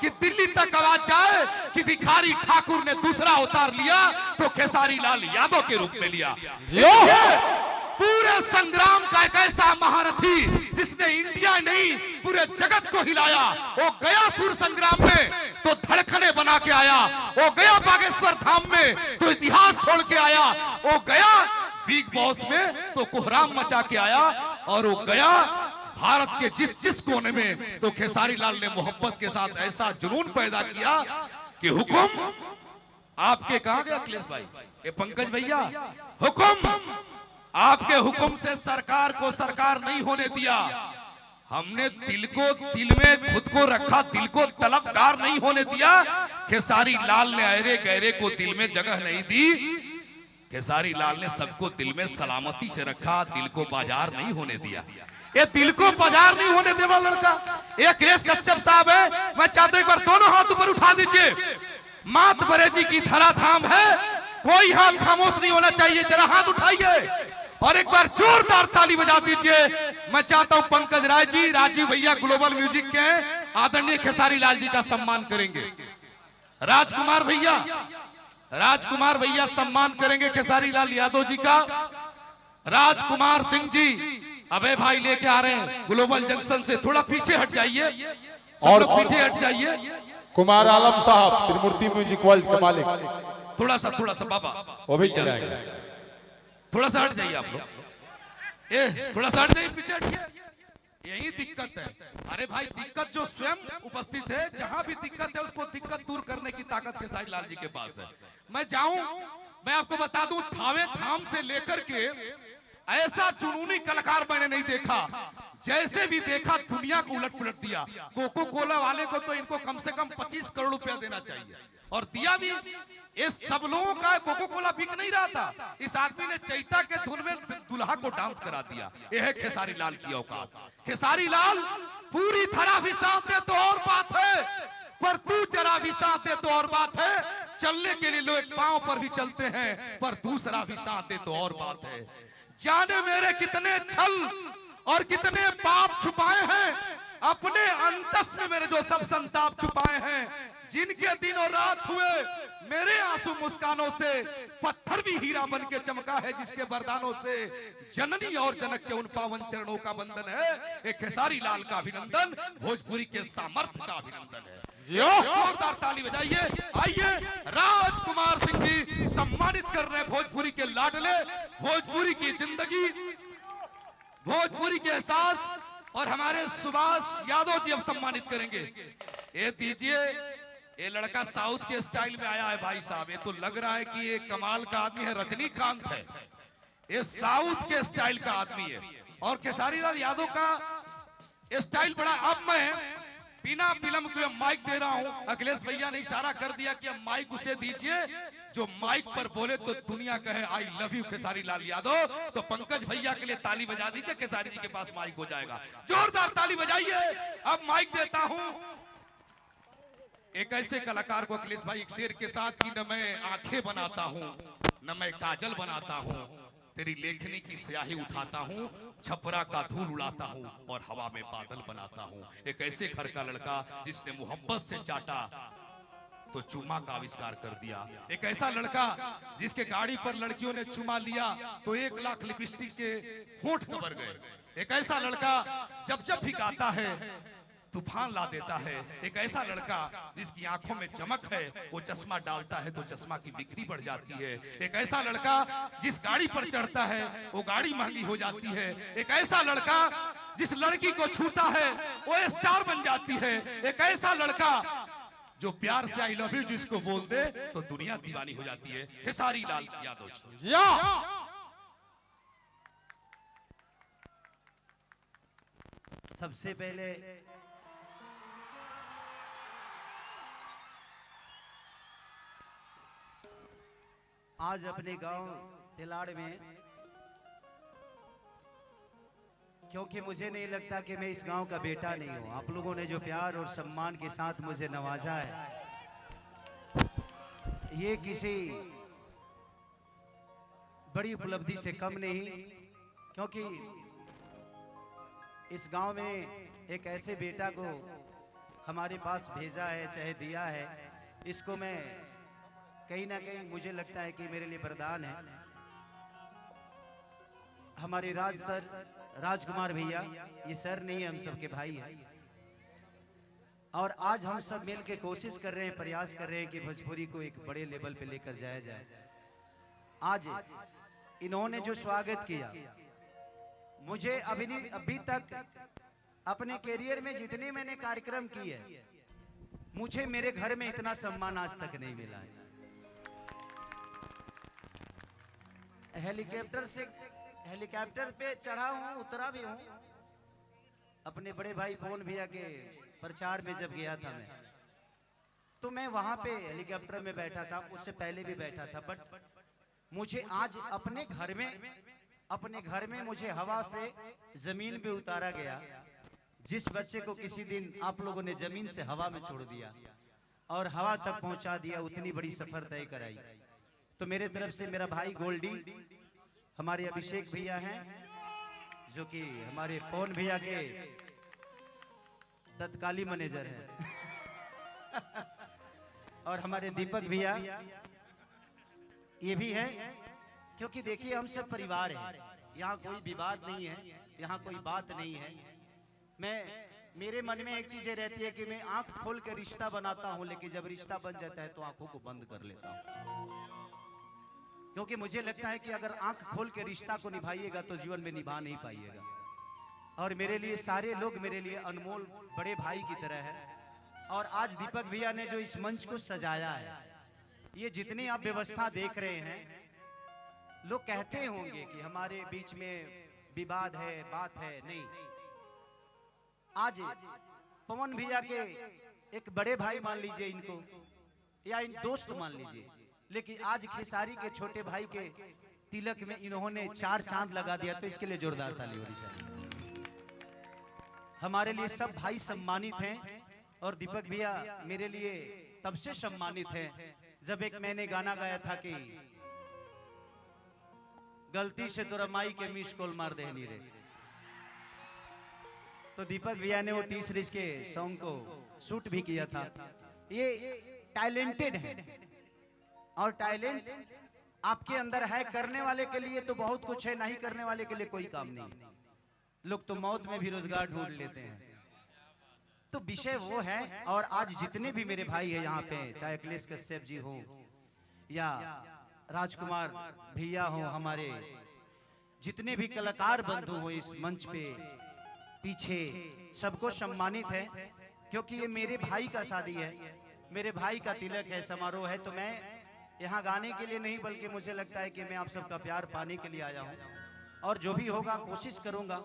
कि दिल्ली तक आवाज जाए कि भिखारी ठाकुर ने दूसरा अवतार लिया तो खेसारी लाल यादव के रूप में लिया। पूरे संग्राम का एक ऐसा महारथी जिसने इंडिया नहीं पूरे जगत को हिलाया, वो गया सुर संग्राम में तो धड़कने बना के आया, वो गया बागेश्वर धाम में तो इतिहास छोड़ के आया, वो गया बिग बॉस में तो कोहराम मचा के आया, और वो गया भारत के जिस जिस कोने में तो खेसारी लाल ने मोहब्बत के साथ ऐसा जुनून पैदा किया कि हुकुम आपके कहां गया अखिलेश भाई, ये पंकज भैया, हुकुम आपके हुक्म से सरकार को सरकार नहीं होने दिया। हमने दिल को दिल में खुद को रखा, दिल को तलबगार नहीं होने दिया। खेसारी लाल ने अरे गहरे को दिल में जगह नहीं दी। खेसारी लाल ने सबको दिल में सलामती से रखा, दिल को बाजार नहीं होने दिया। ये दिल को बाजार नहीं होने देने वाला लड़का ये अखिलेश कश्यप साहब है। मैं चाहता हूं एक बार दोनों हाथ ऊपर उठा दीजिए। मात बरेजी की धराधाम है, कोई हाथ खामोश नहीं होना चाहिए। जरा हाथ उठाइए और एक बार जोरदार ताली बजा दीजिए। मैं चाहता हूं पंकज राय जी, राजीव भैया ग्लोबल म्यूजिक के आदरणीय खेसारी लाल जी का सम्मान करेंगे। राजकुमार भैया सम्मान करेंगे खेसारी लाल यादव जी का। राजकुमार सिंह जी अबे भाई लेके आ रहे हैं ग्लोबल जंक्शन से, थोड़ा पीछे हट जाइए और पीछे हट जाइए। कुमार आलम साहब त्रिमूर्ति म्यूजिक वर्ल्ड के मालिक, थोड़ा सा बाबा वो भी चलाएंगे। थोड़ा सा हट जाइए आप लोग, थोड़ा सा हट जाइए, पीछे हटिए। यही दिक्कत है। अरे भाई दिक्कत जो स्वयं उपस्थित है, जहां भी दिक्कत है उसको दिक्कत दूर करने की ताकत खेसारी लाल जी के पास है। मैं जाऊं, मैं आपको बता दूं, थावे थाम से लेकर के ऐसा जुनूनी कलाकार मैंने नहीं देखा। जैसे भी देखा दुनिया को उलट पुलट दिया। कोको कोला वाले को तो इनको कम से कम 25 करोड़ रुपया देना चाहिए, और दिया भी। ये सब लोगों का कोको कोला बिक नहीं रहा था, इस आदमी ने चैता के धुन में दुल्हा को डांस करा दिया। यह है खेसारी लाल की औकात। खेसारी लाल पूरी तरह भी साथ दे तो और बात है, पर तू जरा भी साथ दे तो और बात है। चलने के लिए लोग पांव पर भी चलते हैं, पर दूसरा भी साथ दे तो और बात है। जाने मेरे कितने छल और कितने पाप छुपाए हैं, अपने अंतस में मेरे जो सब संताप छुपाए हैं। जिनके दिन और रात हुए मेरे आंसू मुस्कानों से, पत्थर भी हीरा बन के चमका है जिसके वरदानों से। जननी और जनक के उन पावन चरणों का बंधन है। एक खेसारी लाल का अभिनंदन, भोजपुरी के सामर्थ्य का अभिनंदन है। जोरदार ताली बजाइए। आइए राजकुमार सिंह जी सम्मानित कर रहे हैं भोजपुरी के लाडले, भोजपुरी की जिंदगी, भोजपुरी के एहसास, और हमारे सुभाष यादव जी अब सम्मानित करेंगे। ये दीजिए, ये लड़का साउथ के स्टाइल में आया है भाई साहब। ये तो लग रहा है कि ये कमाल का आदमी है, रजनीकांत है। ये साउथ के स्टाइल का आदमी है, और खेसारी लाल यादव का स्टाइल बड़ा। अब मैं बिना विलंब के माइक दे रहा हूं। अखिलेश भैया ने इशारा कर दिया कि अब माइक उसे दीजिए जो माइक पर बोले तो दुनिया कहे I love you Khesari Lal Yadav. तो पंकज भैया के लिए ताली बजा दीजिए, खेसारी जी के पास माइक हो जाएगा। जोरदार ताली बजाइए। अब माइक देता हूं एक ऐसे कलाकार को अखिलेश भाई, एक शेर के साथ कि न मैं आंखें बनाता हूं न मैं काजल बनाता हूं, तेरी लेखनी की स्याही उठाता हूं, छपरा का धूल उड़ाता हूं और हवा में बादल बनाता हूं। एक ऐसे घर का लड़का जिसने मोहब्बत से चाटा तो चुमा का आविष्कार कर दिया। एक ऐसा लड़का जिसके गाड़ी पर लड़कियों ने चुमा लिया तो 1 लाख लिपस्टिक के होंठ कबर गए। एक ऐसा लड़का जब जब भी गाता है तूफान ला देता है। एक ऐसा लड़का जिसकी आंखों में चमक है, वो चश्मा डालता है तो चश्मा की बिक्री बढ़ जाती है। एक ऐसा लड़का जिस गाड़ी पर चढ़ता है वो गाड़ी महंगी हो जाती है। एक ऐसा लड़का जिस लड़की को छूता है वो स्टार बन जाती है। एक ऐसा लड़का जो प्यार से आई लव यू जिसको बोल दे तो दुनिया दीवानी हो जाती है। खेसारी लाल यादव जी। सबसे पहले आज अपने गांव तिलाड़ में, क्योंकि मुझे नहीं लगता कि मैं इस गांव का बेटा नहीं हूं, आप लोगों ने जो प्यार और सम्मान के साथ मुझे नवाजा है, ये किसी बड़ी उपलब्धि से कम नहीं। क्योंकि इस गांव में एक ऐसे बेटा को हमारे पास भेजा है चाहे दिया है, इसको मैं कहीं ना कहीं मुझे लगता है कि मेरे लिए वरदान है। हमारे राज सर राजकुमार भैया, ये सर नहीं है, हम सबके भाई हैं। और आज हम सब मिल के कोशिश कर रहे हैं, प्रयास कर रहे हैं कि भोजपुरी को एक बड़े लेवल पे लेकर जाया जाए। आज इन्होंने जो स्वागत किया, मुझे अभी तक अपने कैरियर में जितने मैंने कार्यक्रम किए, मुझे मेरे घर में इतना सम्मान आज तक नहीं मिला है। हेलीकॉप्टर पे चढ़ा हूँ, उतरा भी हूँ। अपने बड़े भाई पवन भैया के प्रचार में जब गया था मैं, तो मैं वहां पे हेलीकॉप्टर में बैठा था, उससे पहले भी बैठा था। बट मुझे आज अपने घर में मुझे हवा से जमीन पे उतारा गया। जिस बच्चे को किसी दिन आप लोगों ने जमीन से हवा में छोड़ दिया और हवा तक पहुंचा दिया, उतनी बड़ी सफर तय कराई। तो मेरे तरफ से मेरा भाई गोल्डी, हमारे अभिषेक भैया हैं जो कि हमारे पवन भैया के तत्कालीन मैनेजर हैं और हमारे दीपक भैया ये भी है, क्योंकि देखिए हम सब परिवार हैं, यहाँ कोई विवाद नहीं है, यहाँ कोई बात नहीं है। मेरे मन में एक चीज रहती है कि मैं आंख खोल कर रिश्ता बनाता हूँ, लेकिन जब रिश्ता बन जाता है तो आंखों को बंद कर लेता हूँ, क्योंकि मुझे लगता है कि अगर आंख खोल के रिश्ता को निभाइएगा तो जीवन में निभा नहीं पाइएगा। और मेरे लिए सारे लोग मेरे लिए अनमोल बड़े भाई की तरह है। और आज दीपक भैया ने जो इस मंच को सजाया है, ये जितनी आप व्यवस्था देख रहे हैं, लोग कहते होंगे कि हमारे बीच में विवाद है, बात है, नहीं। आज पवन भैया के एक बड़े भाई मान लीजिए इनको, या इन दोस्त मान लीजिए, लेकिन आज खेसारी के छोटे भाई के तिलक में इन्होंने 4 चांद लगा दिया, तो इसके लिए जोरदार ताली होनी चाहिए। हमारे लिए सब भाई सम्मानित हैं और दीपक भैया मेरे लिए तब से सम्मानित हैं जब एक मैंने गाना गाया था कि गलती से तो रमाई के मिस कॉल मार देनी रे, तो दीपक भैया ने वो 30 रिच के सॉन्ग को शूट भी किया था। ये टैलेंटेड है और टैलेंट आपके अंदर है, करने वाले के लिए तो बहुत कुछ है, नहीं करने वाले के लिए कोई काम नहीं। लोग तो मौत में भी रोजगार ढूंढ लेते हैं। तो विषय वो है। और आज जितने भी मेरे भाई हैं यहाँ पे, चाहे अखिलेश कश्यप जी हो या राजकुमार भैया हो, हमारे जितने भी कलाकार बंधु हो इस मंच पे पीछे, सबको सम्मानित है, क्योंकि ये मेरे भाई का शादी है, मेरे भाई का तिलक है, समारोह है। तो मैं यहाँ गाने के लिए नहीं, बल्कि मुझे लगता है कि मैं आप सबका प्यार पाने के लिए आया हूँ। और जो भी होगा कोशिश करूंगा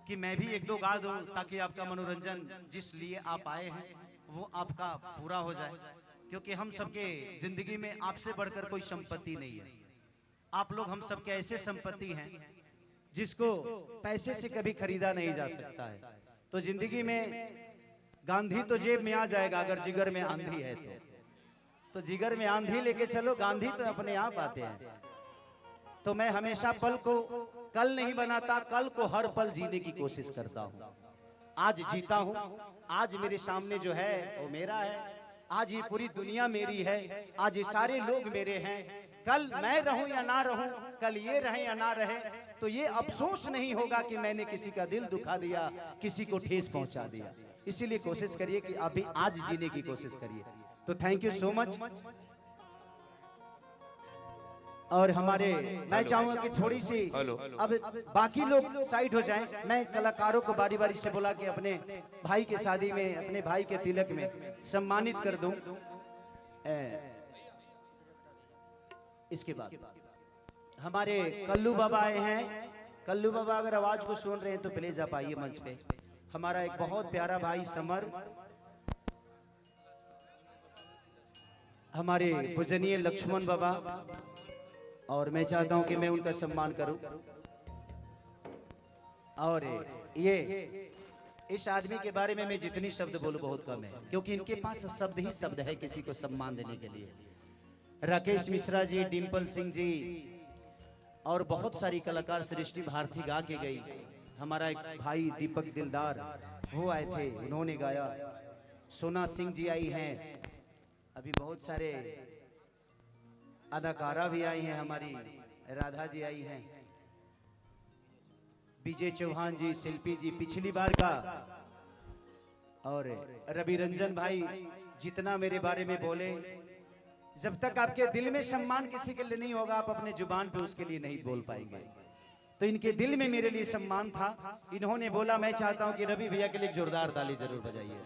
कि मैं भी 1-2 गा दूं, ताकि आपका मनोरंजन जिस लिए आप आए हैं वो आपका पूरा हो जाए, क्योंकि हम सबके जिंदगी में आपसे बढ़कर कोई संपत्ति नहीं है। आप लोग हम सबके ऐसे संपत्ति हैं जिसको पैसे से कभी खरीदा नहीं जा सकता है। तो जिंदगी में गांधी तो जेब में आ जाएगा, अगर जिगर में आंधी है तो जिगर में आंधी लेके चलो, गांधी तो अपने आप आते हैं। तो मैं हमेशा पल को कल नहीं बनाता, कल को हर पल जीने की कोशिश करता हूँ। आज जीता हूँ, आज मेरे सामने जो है वो मेरा है, आज ये पूरी दुनिया मेरी है, आज ये सारे लोग मेरे हैं। कल मैं रहूं या ना रहूं, कल ये रहे या ना रहे, तो ये अफसोस नहीं होगा कि मैंने किसी का दिल दुखा दिया, किसी को ठेस पहुंचा दिया। इसीलिए कोशिश करिए कि अभी आज जीने की कोशिश करिए। तो थैंक यू सो मच। और हमारे मैं चाहूंगा कि थोड़ी सी अब बाकी लोग साइड हो जाएं, मैं कलाकारों को बारी बारी से बुला के अपने भाई के शादी में, अपने भाई के तिलक में सम्मानित कर दूं। इसके बाद हमारे कल्लू बाबा आए हैं। कल्लू बाबा अगर आवाज को सुन रहे हैं तो प्लीज आप आइए मंच पे। हमारा एक बहुत प्यारा भाई समर, हमारे पूजनीय लक्ष्मण बाबा, और मैं चाहता हूं कि मैं उनका सम्मान करूं। और ये इस आदमी के बारे में मैं जितनी शब्द बोलूं बहुत कम है, क्योंकि इनके पास शब्द ही शब्द है किसी को सम्मान देने के लिए। राकेश मिश्रा जी, डिम्पल सिंह जी और बहुत सारी कलाकार, सृष्टि भारती गा के गई। हमारा एक भाई दीपक दिलदार वो आए थे, उन्होंने गाया। सोना सिंह जी आई हैं, अभी बहुत सारे अदाकारा भी आई हैं, हमारी राधा जी आई हैं, विजय चौहान जी, शिल्पी जी पिछली बार का, और रवि रंजन भाई जितना मेरे बारे में बोले, जब तक आपके दिल में सम्मान किसी के लिए नहीं होगा आप अपने जुबान पे उसके लिए नहीं बोल पाएंगे। तो इनके दिल में मेरे लिए सम्मान था, इन्होंने बोला मैं चाहता हूं कि रवि भैया के लिए जोरदार ताली जरूर बजाइए।